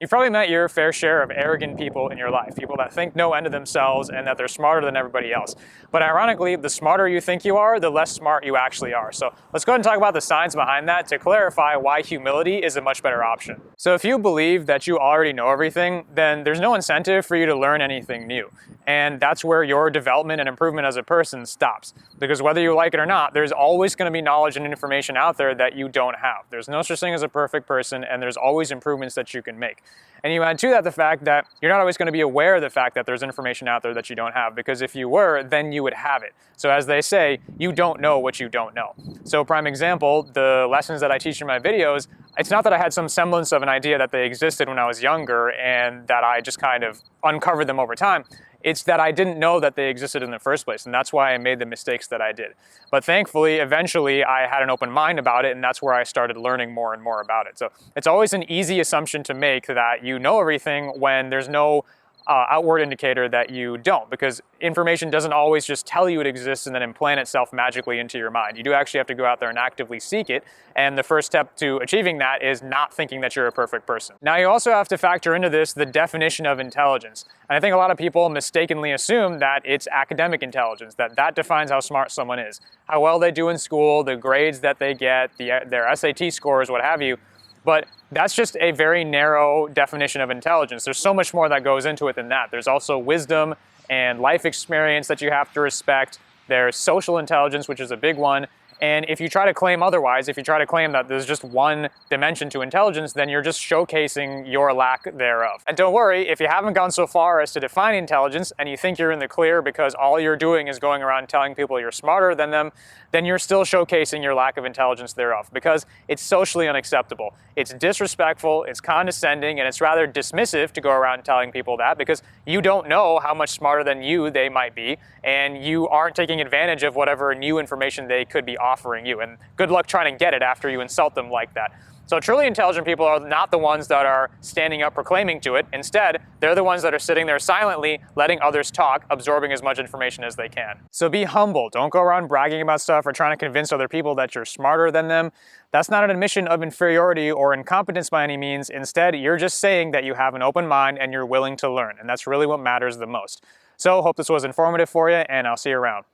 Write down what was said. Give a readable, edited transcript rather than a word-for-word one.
You've probably met your fair share of arrogant people in your life, people that think no end of themselves and that they're smarter than everybody else. But ironically, the smarter you think you are, the less smart you actually are. So let's go ahead and talk about the science behind that to clarify why humility is a much better option. So if you believe that you already know everything, then there's no incentive for you to learn anything new. And that's where your development and improvement as a person stops. Because whether you like it or not, there's always going to be knowledge and information out there that you don't have. There's no such thing as a perfect person, and there's always improvements that you can make. And you add to that the fact that you're not always going to be aware of the fact that there's information out there that you don't have, because if you were, then you would have it. So as they say, you don't know what you don't know. So prime example, the lessons that I teach in my videos, it's not that I had some semblance of an idea that they existed when I was younger and that I just kind of uncovered them over time. It's that I didn't know that they existed in the first place, and that's why I made the mistakes that I did. But thankfully, eventually, I had an open mind about it, and that's where I started learning more and more about it. So it's always an easy assumption to make that you know everything when there's no outward indicator that you don't, because information doesn't always just tell you it exists and then implant itself magically into your mind. You do actually have to go out there and actively seek it, and the first step to achieving that is not thinking that you're a perfect person. Now, you also have to factor into this the definition of intelligence, and I think a lot of people mistakenly assume that it's academic intelligence, that defines how smart someone is, how well they do in school, the grades that they get, their SAT scores, what have you. But that's just a very narrow definition of intelligence. There's so much more that goes into it than that. There's also wisdom and life experience that you have to respect. There's social intelligence, which is a big one. And if you try to claim otherwise, if you try to claim that there's just one dimension to intelligence, then you're just showcasing your lack thereof. And don't worry, if you haven't gone so far as to define intelligence and you think you're in the clear because all you're doing is going around telling people you're smarter than them, then you're still showcasing your lack of intelligence thereof, because it's socially unacceptable. It's disrespectful, it's condescending, and it's rather dismissive to go around telling people that, because you don't know how much smarter than you they might be, and you aren't taking advantage of whatever new information they could be offering you. And good luck trying to get it after you insult them like that. So truly intelligent people are not the ones that are standing up proclaiming to it. Instead, they're the ones that are sitting there silently, letting others talk, absorbing as much information as they can. So be humble. Don't go around bragging about stuff or trying to convince other people that you're smarter than them. That's not an admission of inferiority or incompetence by any means. Instead, you're just saying that you have an open mind and you're willing to learn. And that's really what matters the most. So hope this was informative for you, and I'll see you around.